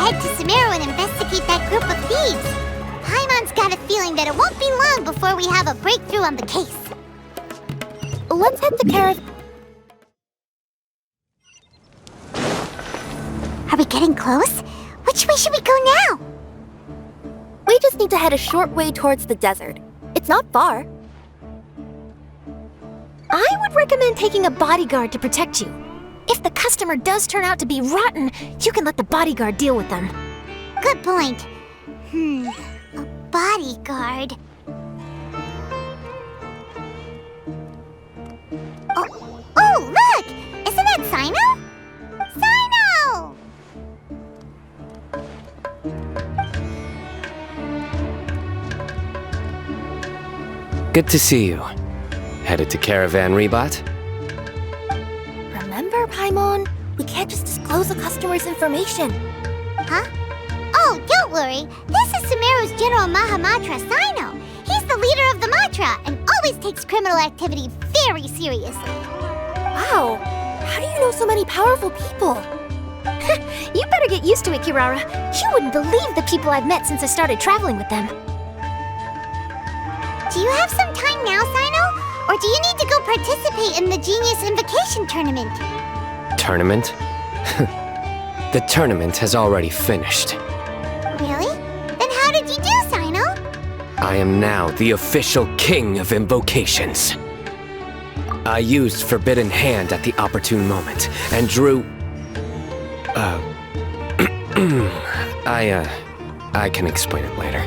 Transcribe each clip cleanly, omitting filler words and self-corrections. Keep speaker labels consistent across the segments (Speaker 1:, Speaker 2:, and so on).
Speaker 1: head to Sumeru and investigate that group of thieves. Paimon's got a feeling that it won't be long before we have a breakthrough on the case.
Speaker 2: Let's head to Caravan.
Speaker 1: Are we getting close? Which way should we go now?
Speaker 2: We just need to head a short way towards the desert. It's not far.
Speaker 3: I would recommend taking a bodyguard to protect you. If the customer does turn out to be rotten, you can let the bodyguard deal with them.
Speaker 1: Good point. A bodyguard. Oh, look! Isn't that Sino? Sino!
Speaker 4: Good to see you. Headed to Caravan Ribat?
Speaker 2: Remember, Paimon? We can't just disclose a customer's information.
Speaker 1: Huh? Oh, don't worry. This is Sumeru's General Mahamatra, Sino. He's the leader of the Matra and always takes criminal activity very seriously.
Speaker 2: Wow! How do you know so many powerful people?
Speaker 3: You better get used to it, Kirara. You wouldn't believe the people I've met since I started traveling with them.
Speaker 1: Do you have some time now, Sino? Or do you need to go participate in the Genius Invocation Tournament?
Speaker 4: Tournament? The tournament has already finished.
Speaker 1: Really? Then how did you do, Sino?
Speaker 4: I am now the official king of invocations. I used Forbidden Hand at the opportune moment and drew... I can explain it later.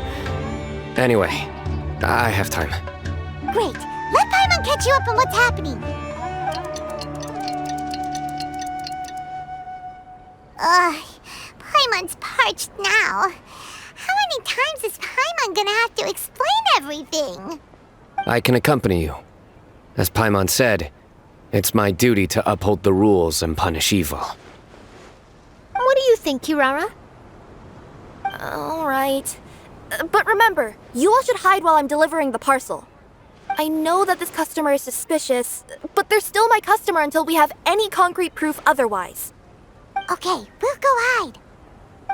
Speaker 4: Anyway, I have time.
Speaker 1: Great. Let Paimon catch you up on what's happening. Paimon's parched now. How many times is Paimon gonna have to explain everything?
Speaker 4: I can accompany you. As Paimon said, it's my duty to uphold the rules and punish evil.
Speaker 3: What do you think, Kirara?
Speaker 2: All right. But remember, you all should hide while I'm delivering the parcel. I know that this customer is suspicious, but they're still my customer until we have any concrete proof otherwise.
Speaker 1: Okay, we'll go hide.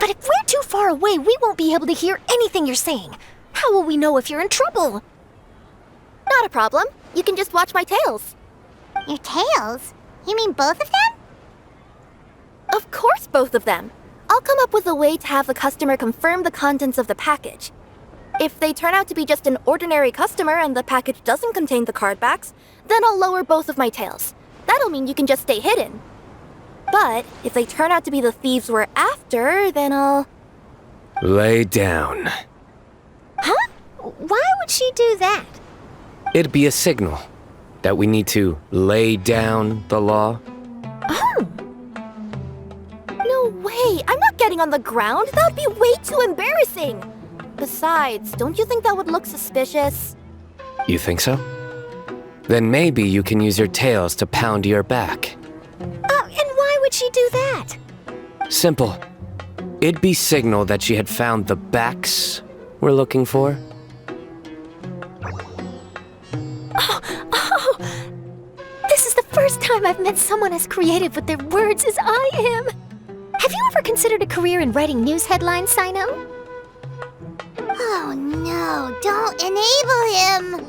Speaker 3: But if we're too far away, we won't be able to hear anything you're saying. How will we know if you're in trouble?
Speaker 2: Not a problem. You can just watch my tails.
Speaker 1: Your tails? You mean both of them?
Speaker 2: Of course, both of them. I'll come up with a way to have the customer confirm the contents of the package. If they turn out to be just an ordinary customer and the package doesn't contain the card backs, then I'll lower both of my tails. That'll mean you can just stay hidden. But if they turn out to be the thieves we're after, then I'll...
Speaker 4: Lay down.
Speaker 3: Huh? Why would she do that?
Speaker 4: It'd be a signal that we need to lay down the law.
Speaker 3: Oh.
Speaker 2: No way! I'm not getting on the ground! That would be way too embarrassing! Besides, don't you think that would look suspicious?
Speaker 4: You think so? Then maybe you can use your tails to pound your back.
Speaker 3: And why would she do that?
Speaker 4: Simple. It'd be signal that she had found the backs we're looking for.
Speaker 3: Oh! This is the first time I've met someone as creative with their words as I am. Have you ever considered a career in writing news headlines, Sino?
Speaker 1: Oh no, don't enable him!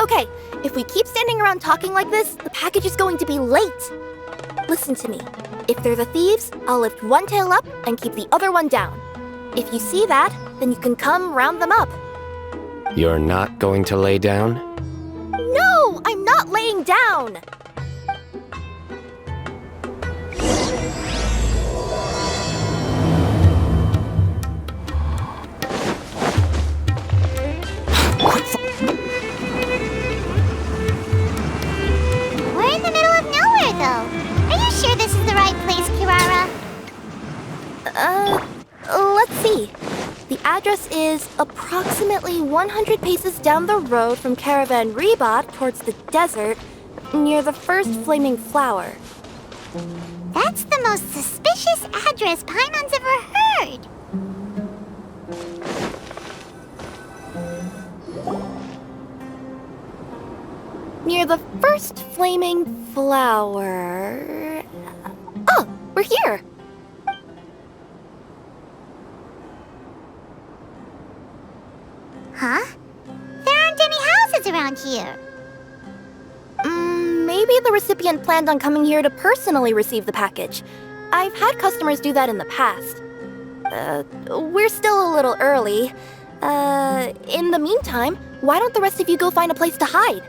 Speaker 2: Okay, if we keep standing around talking like this, the package is going to be late. Listen to me. If they're the thieves, I'll lift one tail up and keep the other one down. If you see that, then you can come round them up.
Speaker 4: You're not going to lay down?
Speaker 2: No, I'm not laying down!
Speaker 1: We're in the middle of nowhere, though. Are you sure this is the right place, Kirara?
Speaker 2: Let's see. The address is approximately 100 paces down the road from Caravan Ribat towards the desert, near the first flaming flower.
Speaker 1: That's the most suspicious address Paimon's ever heard.
Speaker 2: Near the first flaming flower... Oh, we're here!
Speaker 1: Huh? There aren't any houses around here.
Speaker 2: Maybe the recipient planned on coming here to personally receive the package. I've had customers do that in the past. We're still a little early. In the meantime, why don't the rest of you go find a place to hide?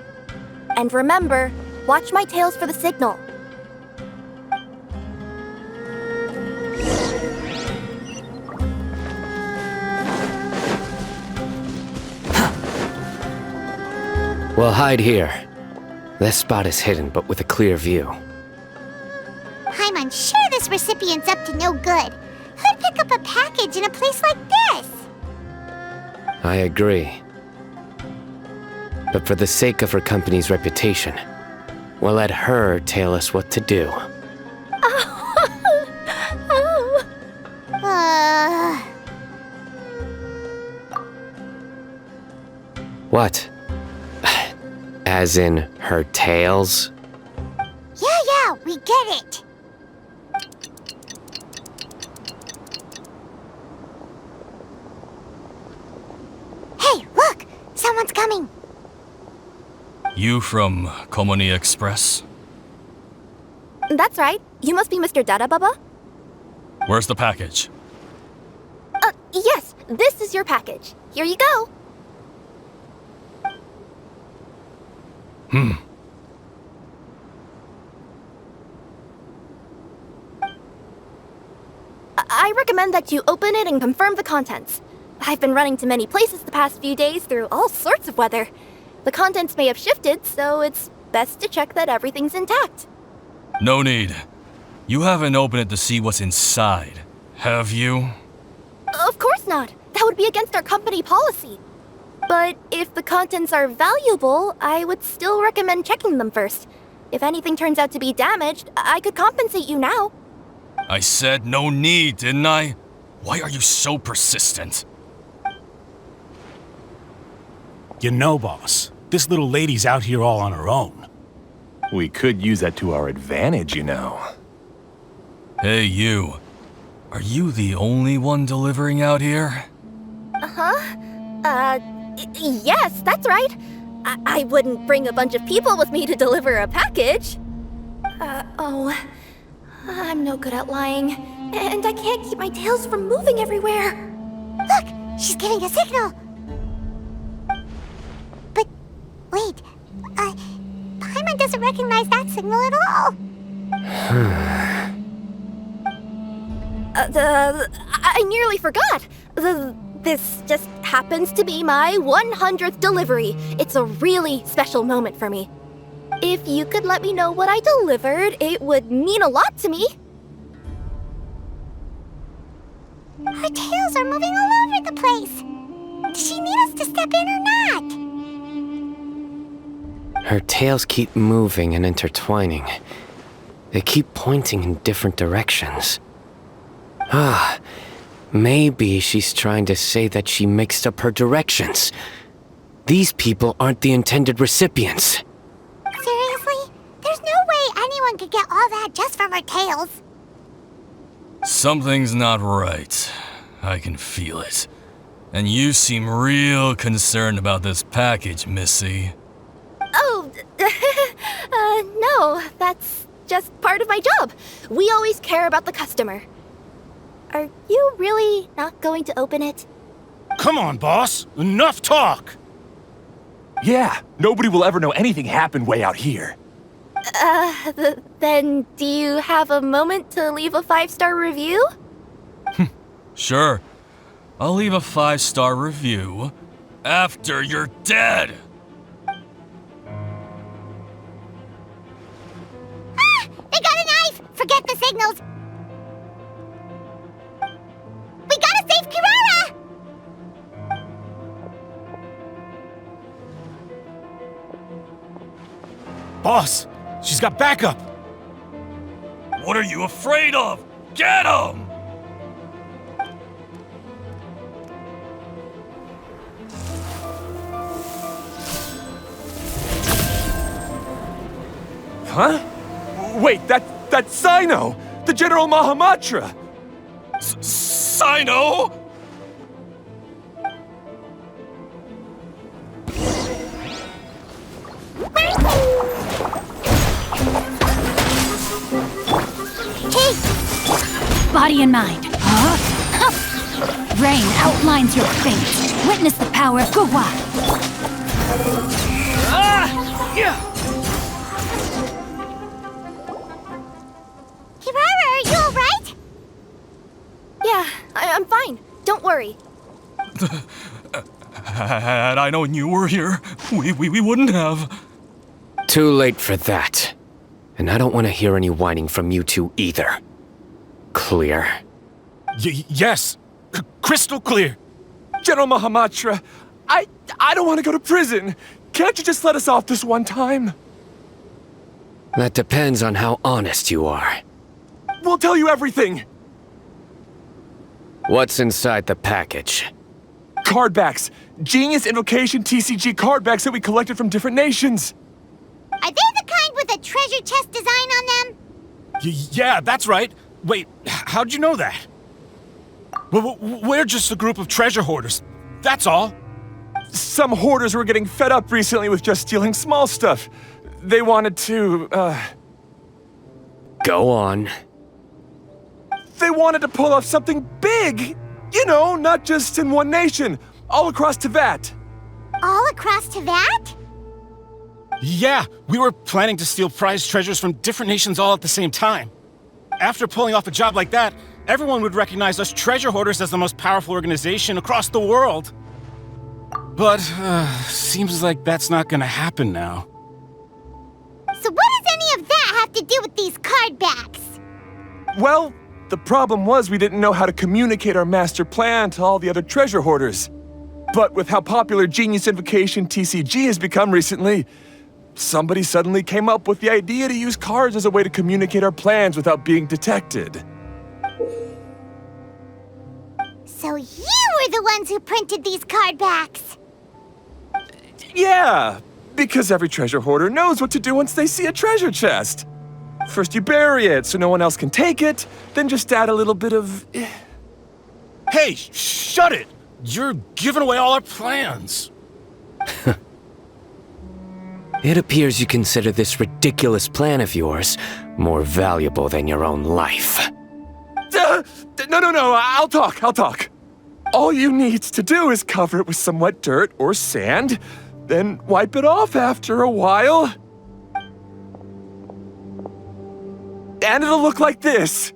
Speaker 2: And remember, watch my tails for the signal.
Speaker 4: We'll hide here. This spot is hidden, but with a clear view.
Speaker 1: I'm unsure this recipient's up to no good. Who'd pick up a package in a place like this?
Speaker 4: I agree. But for the sake of her company's reputation, we'll let her tell us what to do. What? As in her tails?
Speaker 1: Yeah, we get it. Hey, look! Someone's coming.
Speaker 5: You from Culminate Express?
Speaker 2: That's right. You must be Mr. Dada Baba?
Speaker 5: Where's the package?
Speaker 2: Yes, this is your package. Here you go. I recommend that you open it and confirm the contents. I've been running to many places the past few days through all sorts of weather. The contents may have shifted, so it's best to check that everything's intact.
Speaker 5: No need. You haven't opened it to see what's inside, have you?
Speaker 2: Of course not. That would be against our company policy. But if the contents are valuable, I would still recommend checking them first. If anything turns out to be damaged, I could compensate you now.
Speaker 5: I said no need, didn't I? Why are you so persistent?
Speaker 6: You know, boss, this little lady's out here all on her own.
Speaker 7: We could use that to our advantage, you know.
Speaker 5: Hey, you. Are you the only one delivering out here?
Speaker 2: Yes, that's right. I wouldn't bring a bunch of people with me to deliver a package. I'm no good at lying, and I can't keep my tails from moving everywhere.
Speaker 1: Look, she's giving a signal. But wait, Paimon doesn't recognize that signal at all.
Speaker 2: I nearly forgot. This just happens to be my 100th delivery. It's a really special moment for me. If you could let me know what I delivered, it would mean a lot to me.
Speaker 1: Her tails are moving all over the place. Does she need us to step in or not?
Speaker 4: Her tails keep moving and intertwining. They keep pointing in different directions. Maybe she's trying to say that she mixed up her directions. These people aren't the intended recipients.
Speaker 1: Seriously? There's no way anyone could get all that just from her tails.
Speaker 5: Something's not right. I can feel it. And you seem real concerned about this package, Missy.
Speaker 2: Oh, no, that's just part of my job. We always care about the customer. Are you really not going to open it?
Speaker 6: Come on, boss. Enough talk.
Speaker 7: Yeah, nobody will ever know anything happened way out here.
Speaker 2: Then do you have a moment to leave a 5-star review?
Speaker 5: Sure. I'll leave a 5-star review after you're dead.
Speaker 1: They got a knife! Forget the signals! We gotta save Kirara!
Speaker 6: Boss, she's got backup.
Speaker 5: What are you afraid of? Get him!
Speaker 7: Huh? Wait, that's Sino! The General Mahamatra!
Speaker 5: Sino?
Speaker 8: body and mind. Huh? Rain outlines your fate. Witness the power of Gulab.
Speaker 1: Kirara, are you alright?
Speaker 2: Yeah, I'm fine. Don't worry.
Speaker 5: Had I known you were here, we wouldn't have.
Speaker 4: Too late for that. And I don't want to hear any whining from you two either. Clear?
Speaker 6: Yes. Crystal clear.
Speaker 7: General Mahamatra, I don't want to go to prison. Can't you just let us off this one time?
Speaker 4: That depends on how honest you are.
Speaker 7: We'll tell you everything.
Speaker 4: What's inside the package?
Speaker 7: Card backs. Genius Invocation TCG card backs that we collected from different nations.
Speaker 1: Are they the kind with a treasure chest design on them?
Speaker 6: Yeah, that's right. Wait, how'd you know that? We're just a group of treasure hoarders. That's all.
Speaker 7: Some hoarders were getting fed up recently with just stealing small stuff. They wanted to,
Speaker 4: Go on.
Speaker 7: They wanted to pull off something big! You know, not just in one nation, all across Teyvat.
Speaker 1: All across Teyvat?
Speaker 6: Yeah, we were planning to steal prized treasures from different nations all at the same time. After pulling off a job like that, everyone would recognize us treasure hoarders as the most powerful organization across the world. But, seems like that's not gonna happen now.
Speaker 1: So what does any of that have to do with these card backs?
Speaker 7: Well, the problem was we didn't know how to communicate our master plan to all the other treasure hoarders. But with how popular Genius Invocation TCG has become recently, somebody suddenly came up with the idea to use cards as a way to communicate our plans without being detected.
Speaker 1: So you were the ones who printed these card backs?
Speaker 7: Yeah, because every treasure hoarder knows what to do once they see a treasure chest. First you bury it so no one else can take it, then just add a little bit of...
Speaker 6: Hey, shut it! You're giving away all our plans.
Speaker 4: It appears you consider this ridiculous plan of yours more valuable than your own life.
Speaker 7: No, I'll talk. All you need to do is cover it with some wet dirt or sand, then wipe it off after a while. And it'll look like this.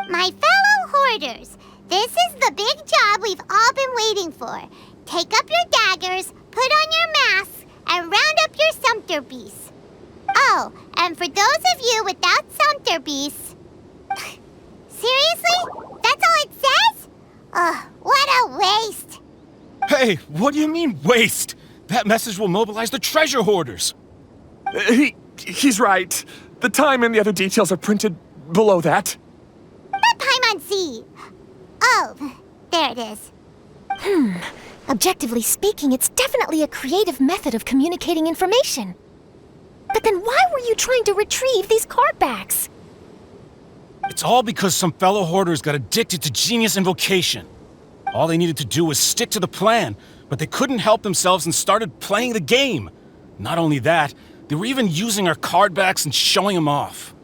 Speaker 1: My fellow hoarders, this is the big job we've all been waiting for. Take up your daggers, put on your masks, and round up your sumpter beasts. Oh, and for those of you without sumpter beasts... Seriously? That's all it says? Ugh, what a waste.
Speaker 6: Hey, what do you mean, waste? That message will mobilize the treasure hoarders.
Speaker 7: He's right. The time and the other details are printed below that.
Speaker 1: Not Paimon-Z. Oh, there it is.
Speaker 3: Objectively speaking, it's definitely a creative method of communicating information. But then why were you trying to retrieve these card backs?
Speaker 6: It's all because some fellow hoarders got addicted to Genius Invocation. All they needed to do was stick to the plan, but they couldn't help themselves and started playing the game. Not only that, they were even using our card backs and showing them off.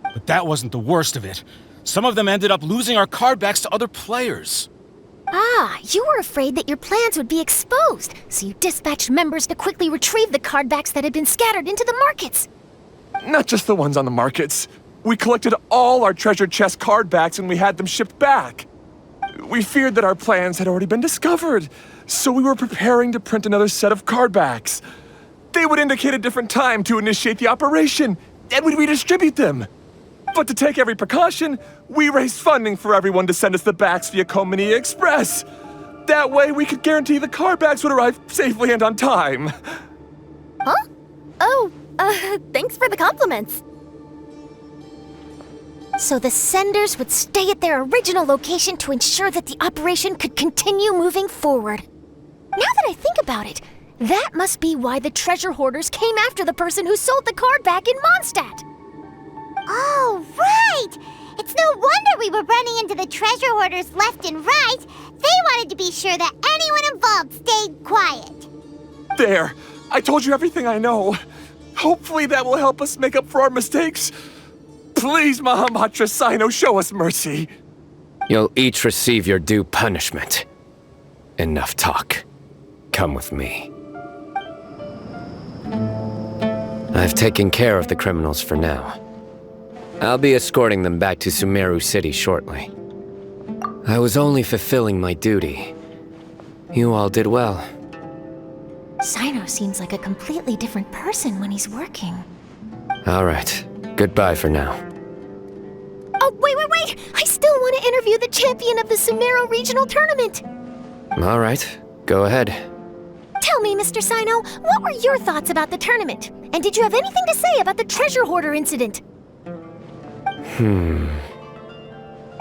Speaker 6: But that wasn't the worst of it. Some of them ended up losing our card backs to other players.
Speaker 3: Ah, you were afraid that your plans would be exposed, so you dispatched members to quickly retrieve the card backs that had been scattered into the markets.
Speaker 7: Not just the ones on the markets. We collected all our treasure chest card backs and we had them shipped back. We feared that our plans had already been discovered, so we were preparing to print another set of card backs. They would indicate a different time to initiate the operation, and we'd redistribute them. But to take every precaution, we raised funding for everyone to send us the backs via Culminate Express. That way we could guarantee the card backs would arrive safely and on time.
Speaker 2: Huh? Oh, thanks for the compliments.
Speaker 3: So the senders would stay at their original location to ensure that the operation could continue moving forward. Now that I think about it, that must be why the treasure hoarders came after the person who sold the card back in Mondstadt.
Speaker 1: Oh, right! It's no wonder we were running into the treasure hoarders left and right. They wanted to be sure that anyone involved stayed quiet.
Speaker 7: There, I told you everything I know. Hopefully that will help us make up for our mistakes. Please, Mahamatra Sino, show us mercy.
Speaker 4: You'll each receive your due punishment. Enough talk. Come with me. I've taken care of the criminals for now. I'll be escorting them back to Sumeru City shortly. I was only fulfilling my duty. You all did well.
Speaker 3: Sino seems like a completely different person when he's working.
Speaker 4: All right. Goodbye for now.
Speaker 3: Oh, wait! I still want to interview the champion of the Sumeru Regional Tournament!
Speaker 4: All right. Go ahead.
Speaker 3: Tell me, Mr. Sino, what were your thoughts about the tournament? And did you have anything to say about the treasure hoarder incident?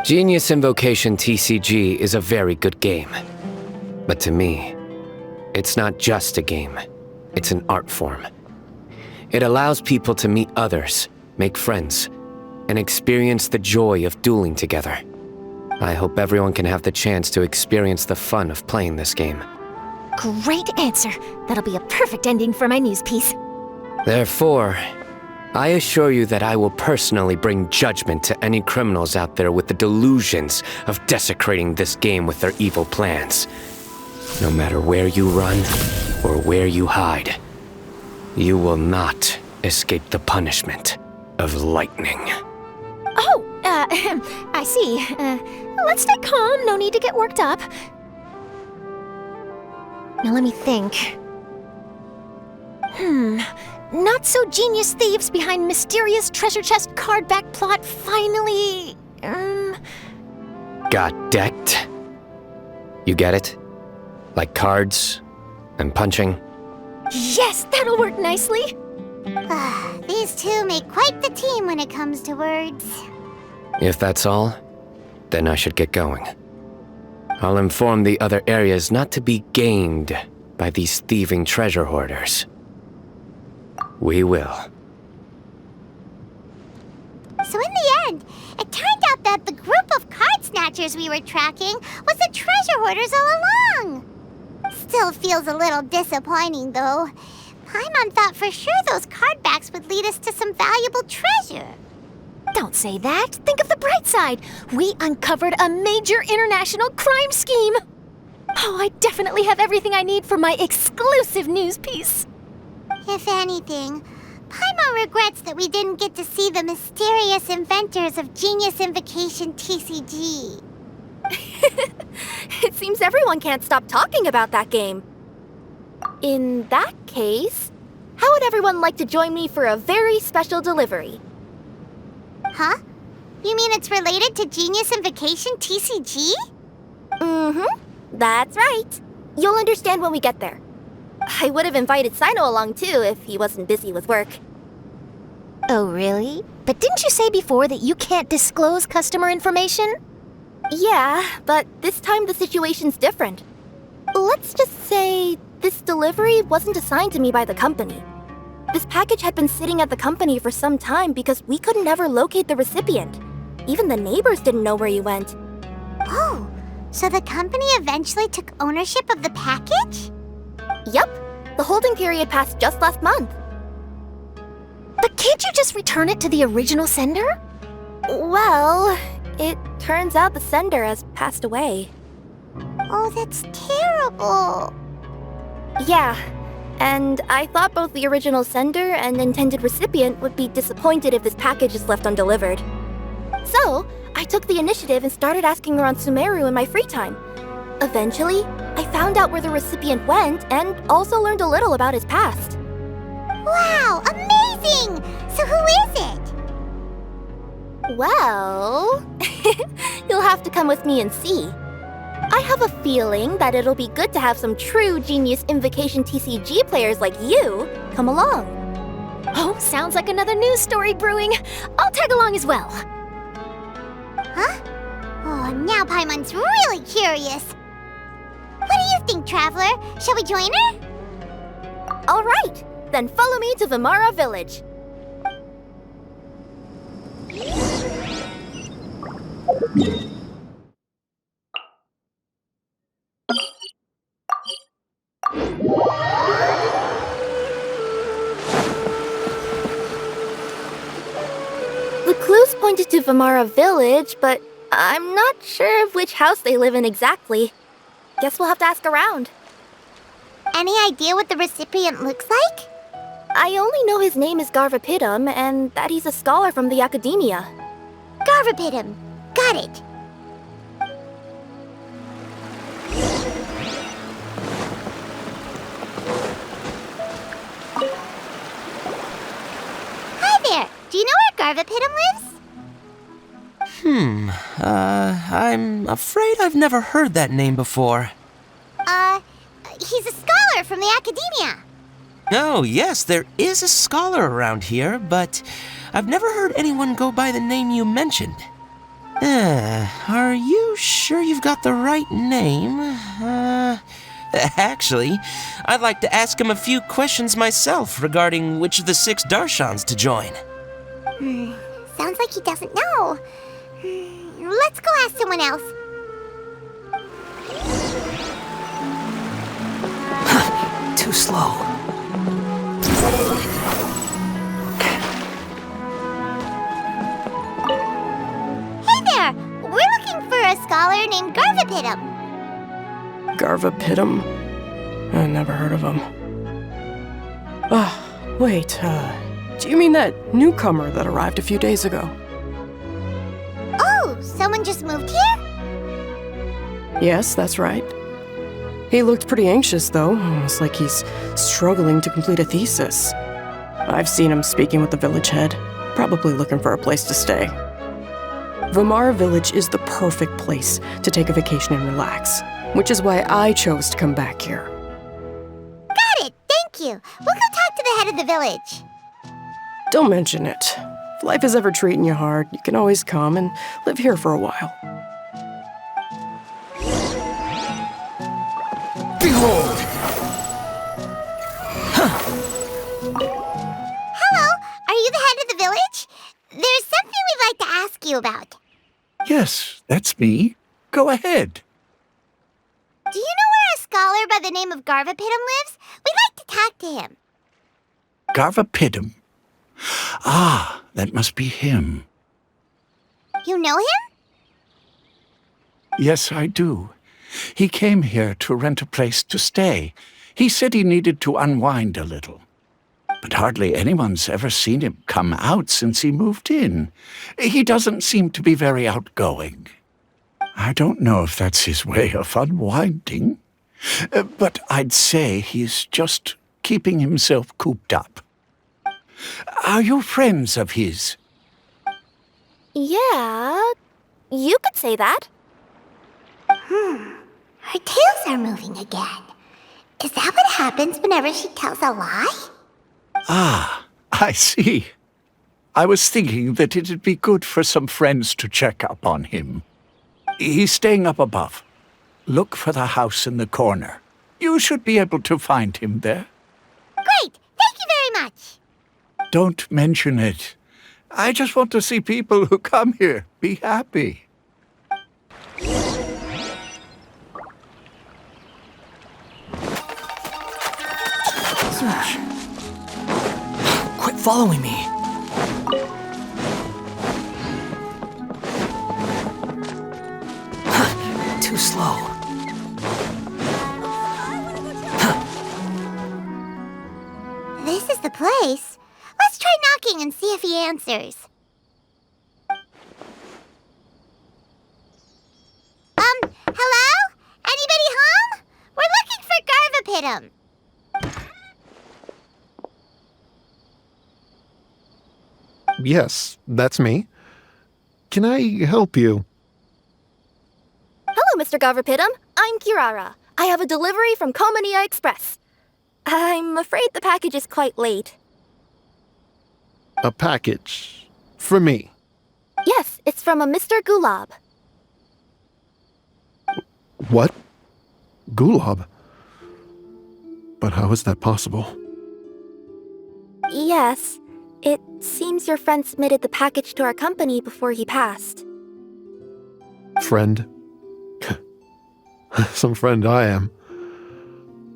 Speaker 4: Genius Invocation TCG is a very good game. But to me, it's not just a game. It's an art form. It allows people to meet others, make friends, and experience the joy of dueling together. I hope everyone can have the chance to experience the fun of playing this game.
Speaker 3: Great answer. That'll be a perfect ending for my news piece.
Speaker 4: Therefore, I assure you that I will personally bring judgment to any criminals out there with the delusions of desecrating this game with their evil plans. No matter where you run or where you hide, you will not escape the punishment of lightning.
Speaker 3: Oh, I see. Let's stay calm. No need to get worked up. Now let me think. Not so genius thieves behind mysterious treasure chest card back plot finally...
Speaker 4: Got decked? You get it? Like cards and punching?
Speaker 3: Yes, that'll work nicely.
Speaker 1: These two make quite the team when it comes to words.
Speaker 4: If that's all, then I should get going. I'll inform the other areas not to be gained by these thieving treasure hoarders. We will.
Speaker 1: So in the end, it turned out that the group of card snatchers we were tracking was the treasure hoarders all along. Still feels a little disappointing, though. Paimon thought for sure those card backs would lead us to some valuable treasure.
Speaker 3: Don't say that. Think of the bright side. We uncovered a major international crime scheme. Oh, I definitely have everything I need for my exclusive news piece.
Speaker 1: If anything, Paimon regrets that we didn't get to see the mysterious inventors of Genius Invocation TCG.
Speaker 2: It seems everyone can't stop talking about that game. In that case, how would everyone like to join me for a very special delivery?
Speaker 1: Huh? You mean it's related to Genius Invocation TCG?
Speaker 2: That's right. You'll understand when we get there. I would have invited Sino along too if he wasn't busy with work.
Speaker 3: Oh, really? But didn't you say before that you can't disclose customer information?
Speaker 2: Yeah, but this time the situation's different. Let's just say this delivery wasn't assigned to me by the company. This package had been sitting at the company for some time because we could never locate the recipient. Even the neighbors didn't know where he went.
Speaker 1: Oh, so the company eventually took ownership of the package?
Speaker 2: Yep, the holding period passed just last month.
Speaker 3: But can't you just return it to the original sender?
Speaker 2: Well, it turns out the sender has passed away.
Speaker 1: Oh, that's terrible.
Speaker 2: Yeah, and I thought both the original sender and intended recipient would be disappointed if this package is left undelivered. So, I took the initiative and started asking around Sumeru in my free time. Eventually, I found out where the recipient went and also learned a little about his past.
Speaker 1: Wow, amazing! So who is it?
Speaker 2: Well, you'll have to come with me and see. I have a feeling that it'll be good to have some true Genius Invocation TCG players like you come along.
Speaker 3: Oh, sounds like another news story brewing. I'll tag along as well.
Speaker 1: Huh? Oh, now Paimon's really curious. What do you think, Traveler? Shall we join her?
Speaker 2: All right, then follow me to Vimara Village. The clues pointed to Vimara Village, but I'm not sure of which house they live in exactly. Guess we'll have to ask around.
Speaker 1: Any idea what the recipient looks like?
Speaker 2: I only know his name is Garvipidam and that he's a scholar from the academia.
Speaker 1: Garvipidam. Got it. Hi there. Do you know where Garvipidam lives?
Speaker 9: I'm afraid I've never heard that name before.
Speaker 1: He's a scholar from the academia.
Speaker 9: Oh, yes, there is a scholar around here, but I've never heard anyone go by the name you mentioned. Are you sure you've got the right name? Actually, I'd like to ask him a few questions myself regarding which of the 6 Darshans to join.
Speaker 1: Sounds like he doesn't know. Let's go ask someone else.
Speaker 9: Too slow.
Speaker 1: Hey there! We're looking for a scholar named Garvipidam.
Speaker 10: Garvipidam? I never heard of him. Wait, do you mean that newcomer that arrived a few days ago?
Speaker 1: Oh, someone just moved here?
Speaker 10: Yes, that's right. He looked pretty anxious, though, almost like he's struggling to complete a thesis. I've seen him speaking with the village head, probably looking for a place to stay. Vimara Village is the perfect place to take a vacation and relax, which is why I chose to come back here.
Speaker 1: Got it, thank you. We'll go talk to the head of the village.
Speaker 10: Don't mention it. If life is ever treating you hard, you can always come and live here for a while.
Speaker 9: Behold!
Speaker 1: Hello, are you the head of the village? There's something we'd like to ask you about.
Speaker 11: Yes, that's me. Go ahead.
Speaker 1: Do you know where a scholar by the name of Garvipidam lives? We'd like to talk to him.
Speaker 11: Garvipidam. Ah, that must be him.
Speaker 1: You know him?
Speaker 11: Yes, I do. He came here to rent a place to stay. He said he needed to unwind a little. But hardly anyone's ever seen him come out since he moved in. He doesn't seem to be very outgoing. I don't know if that's his way of unwinding, but I'd say he's just keeping himself cooped up. Are you friends of his?
Speaker 2: Yeah, you could say that.
Speaker 1: Her tails are moving again. Is that what happens whenever she tells a lie?
Speaker 11: Ah, I see. I was thinking that it'd be good for some friends to check up on him. He's staying up above. Look for the house in the corner. You should be able to find him there.
Speaker 1: Great! Thank you very much!
Speaker 11: Don't mention it. I just want to see people who come here be happy.
Speaker 9: Quit following me. Too slow.
Speaker 1: This is the place. Let's try knocking and see if he answers. Hello? Anybody home? We're looking for Garvipidam.
Speaker 12: Yes, that's me. Can I help you?
Speaker 2: Hello, Mr. Garvipidam. I'm Kirara. I have a delivery from Culminate Express. I'm afraid the package is quite late.
Speaker 12: A package? For me?
Speaker 2: Yes, it's from a Mr. Gulab.
Speaker 12: What? Gulab? But how is that possible?
Speaker 2: Yes. It seems your friend submitted the package to our company before he passed.
Speaker 12: Friend? Some friend I am.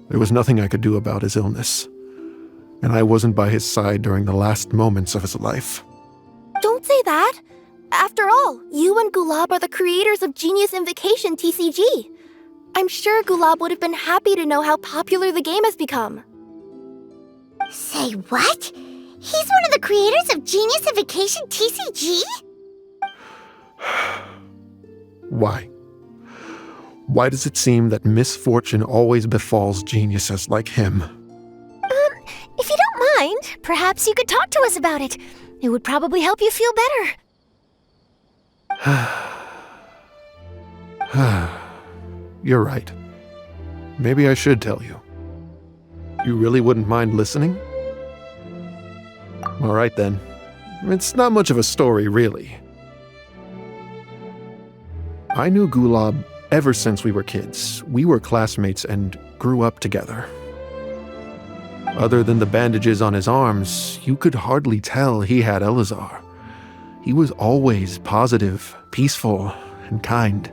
Speaker 12: There was nothing I could do about his illness, and I wasn't by his side during the last moments of his life.
Speaker 2: Don't say that. After all, you and Gulab are the creators of Genius Invocation TCG. I'm sure Gulab would have been happy to know how popular the game has become.
Speaker 1: Say what? He's one of the creators of Genius Invocation TCG?
Speaker 12: Why? Why does it seem that misfortune always befalls geniuses like him?
Speaker 3: If you don't mind, perhaps you could talk to us about it. It would probably help you feel better.
Speaker 12: You're right. Maybe I should tell you. You really wouldn't mind listening? All right then. It's not much of a story, really. I knew Gulab ever since we were kids. We were classmates and grew up together. Other than the bandages on his arms, you could hardly tell he had Elazar. He was always positive, peaceful, and kind.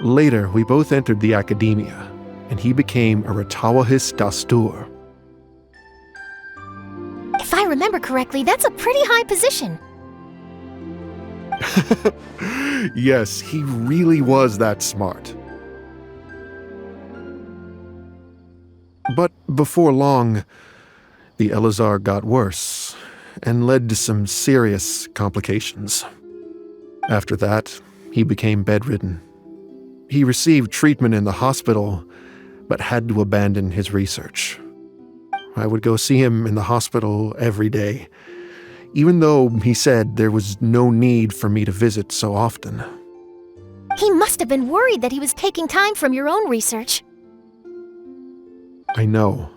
Speaker 12: Later, we both entered the academia, and he became a Ratawahis Dastur.
Speaker 3: If I remember correctly, that's a pretty high position.
Speaker 12: Yes, he really was that smart. But before long, the Elazar got worse and led to some serious complications. After that, he became bedridden. He received treatment in the hospital, but had to abandon his research. I would go see him in the hospital every day, even though he said there was no need for me to visit so often.
Speaker 3: He must have been worried that he was taking time from your own research.
Speaker 12: I know,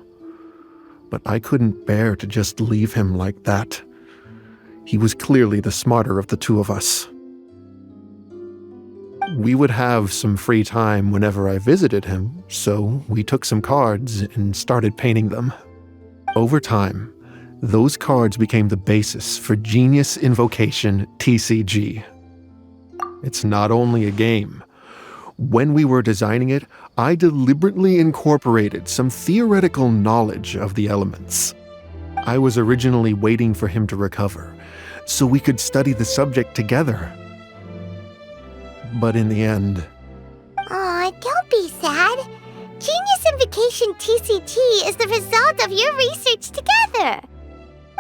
Speaker 12: but I couldn't bear to just leave him like that. He was clearly the smarter of the two of us. We would have some free time whenever I visited him, so we took some cards and started painting them. Over time, those cards became the basis for Genius Invocation TCG. It's not only a game. When we were designing it, I deliberately incorporated some theoretical knowledge of the elements. I was originally waiting for him to recover, so we could study the subject together. But in the end...
Speaker 1: Aw, don't be sad. Genius Invocation TCG is the result of your research together.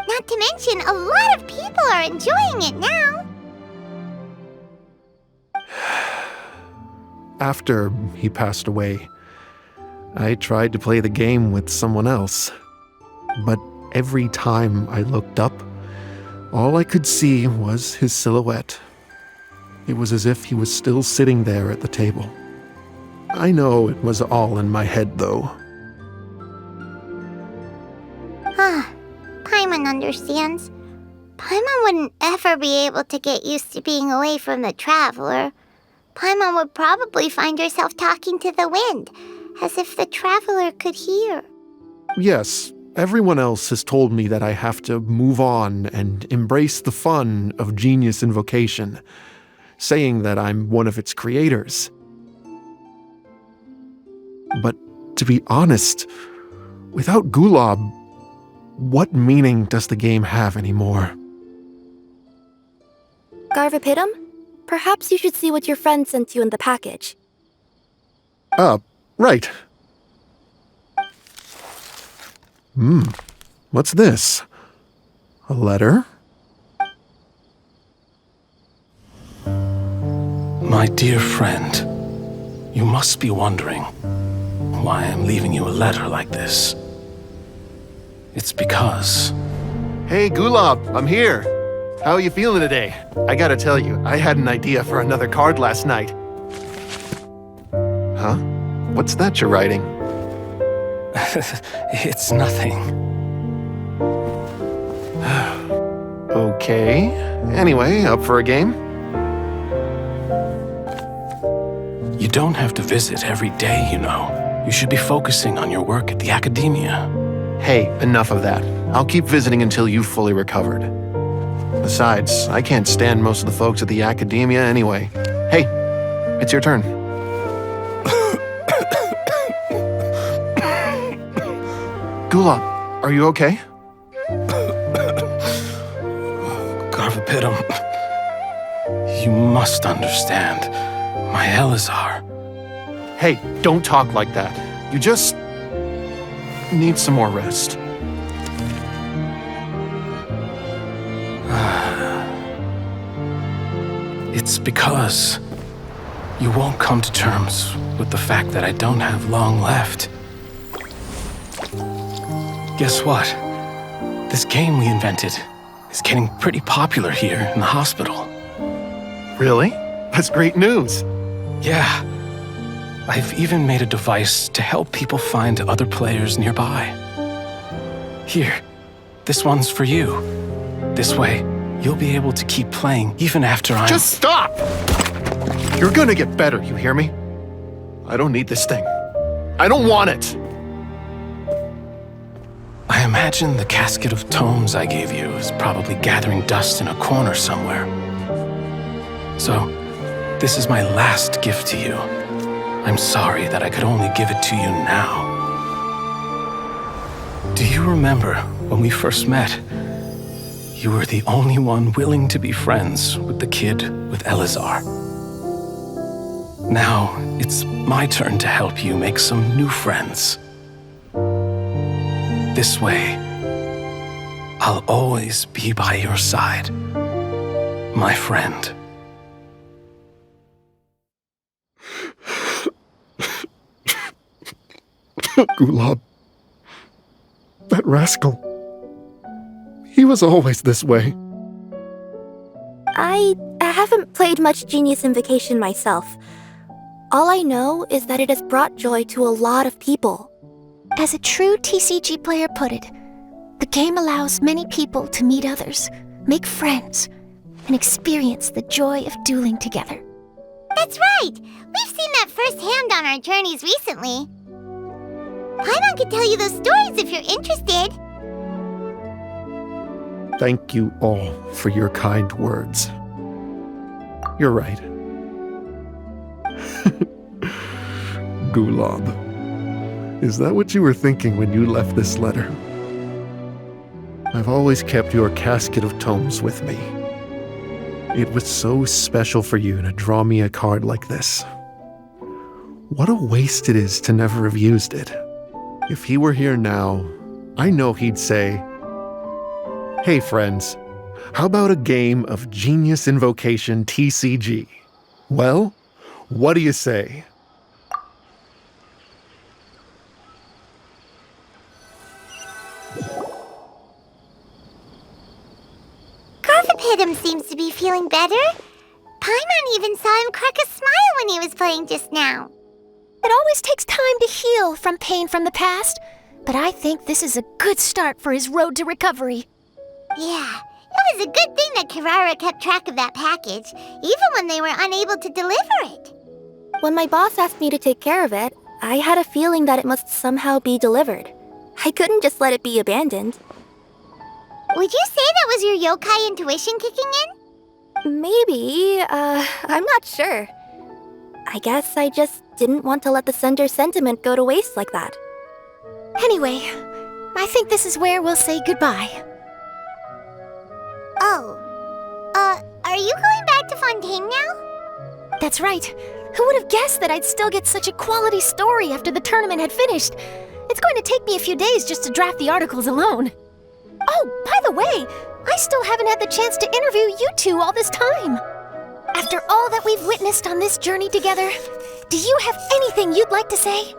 Speaker 1: Not to mention, a lot of people are enjoying it now.
Speaker 12: After he passed away, I tried to play the game with someone else. But every time I looked up, all I could see was his silhouette. It was as if he was still sitting there at the table. I know it was all in my head, though.
Speaker 1: Paimon understands. Paimon wouldn't ever be able to get used to being away from the Traveler. Paimon would probably find herself talking to the wind, as if the Traveler could hear.
Speaker 12: Yes, everyone else has told me that I have to move on and embrace the fun of Genius Invocation, saying that I'm one of its creators. But to be honest, without Gulab, what meaning does the game have anymore?
Speaker 2: Garvipidam, perhaps you should see what your friend sent you in the package.
Speaker 12: Right. What's this? A letter?
Speaker 6: My dear friend, you must be wondering why I'm leaving you a letter like this. It's because...
Speaker 12: Hey, Gulab, I'm here. How are you feeling today? I gotta tell you, I had an idea for another card last night. Huh? What's that you're writing?
Speaker 6: It's nothing.
Speaker 12: Okay. Anyway, up for a game?
Speaker 6: You don't have to visit every day, you know. You should be focusing on your work at the academia.
Speaker 12: Hey, enough of that. I'll keep visiting until you've fully recovered. Besides, I can't stand most of the folks at the academia anyway. Hey, it's your turn. Gulab, are you okay?
Speaker 6: Garvipidam. must understand. My Elazar.
Speaker 12: Hey, don't talk like that. You just need some more rest.
Speaker 6: It's because you won't come to terms with the fact that I don't have long left. Guess what? This game we invented is getting pretty popular here in the hospital.
Speaker 12: Really? That's great news.
Speaker 6: Yeah. I've even made a device to help people find other players nearby. Here, this one's for you. This way, you'll be able to keep playing even after I'm—
Speaker 12: Just stop! You're gonna get better, you hear me? I don't need this thing. I don't want it!
Speaker 6: I imagine the casket of tomes I gave you is probably gathering dust in a corner somewhere. So, this is my last gift to you. I'm sorry that I could only give it to you now. Do you remember when we first met? You were the only one willing to be friends with the kid with Elazar. Now, it's my turn to help you make some new friends. This way, I'll always be by your side, my friend.
Speaker 12: Gulab. That rascal. He was always this way.
Speaker 2: I haven't played much Genius Invocation myself. All I know is that it has brought joy to a lot of people.
Speaker 3: As a true TCG player put it, the game allows many people to meet others, make friends, and experience the joy of dueling together.
Speaker 1: That's right! We've seen that firsthand on our journeys recently. Paimon could tell you those stories if you're interested.
Speaker 12: Thank you all for your kind words. You're right. Gulab. Is that what you were thinking when you left this letter? I've always kept your casket of tomes with me. It was so special for you to draw me a card like this. What a waste it is to never have used it. If he were here now, I know he'd say, "Hey friends, how about a game of Genius Invocation TCG? Well, what do you say?"
Speaker 1: Garvipidam seems to be feeling better. Paimon even saw him crack a smile when he was playing just now.
Speaker 3: It always takes time to heal from pain from the past, but I think this is a good start for his road to recovery.
Speaker 1: Yeah, it was a good thing that Kirara kept track of that package, even when they were unable to deliver it.
Speaker 2: When my boss asked me to take care of it, I had a feeling that it must somehow be delivered. I couldn't just let it be abandoned.
Speaker 1: Would you say that was your yokai intuition kicking in?
Speaker 2: Maybe, I'm not sure. I guess I just didn't want to let the sender's sentiment go to waste like that.
Speaker 3: Anyway, I think this is where we'll say goodbye.
Speaker 1: Oh, are you going back to Fontaine now?
Speaker 3: That's right. Who would have guessed that I'd still get such a quality story after the tournament had finished? It's going to take me a few days just to draft the articles alone. Oh, by the way, I still haven't had the chance to interview you two all this time. After all that we've witnessed on this journey together, do you have anything you'd like to say?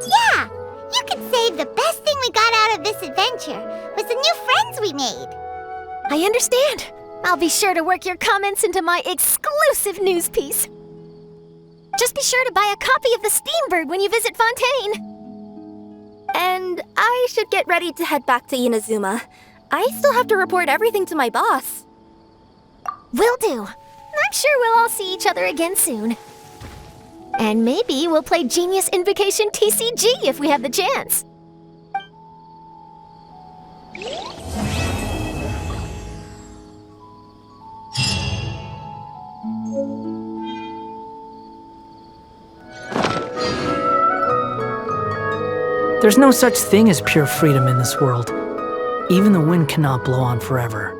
Speaker 1: Yeah, you could say the best thing we got out of this adventure was the new friends we made.
Speaker 3: I understand. I'll be sure to work your comments into my exclusive news piece. Just be sure to buy a copy of the Steambird when you visit Fontaine.
Speaker 2: And I should get ready to head back to Inazuma. I still have to report everything to my boss.
Speaker 3: Will do. I'm sure we'll all see each other again soon. And maybe we'll play Genius Invocation TCG if we have the chance.
Speaker 13: There's no such thing as pure freedom in this world. Even the wind cannot blow on forever.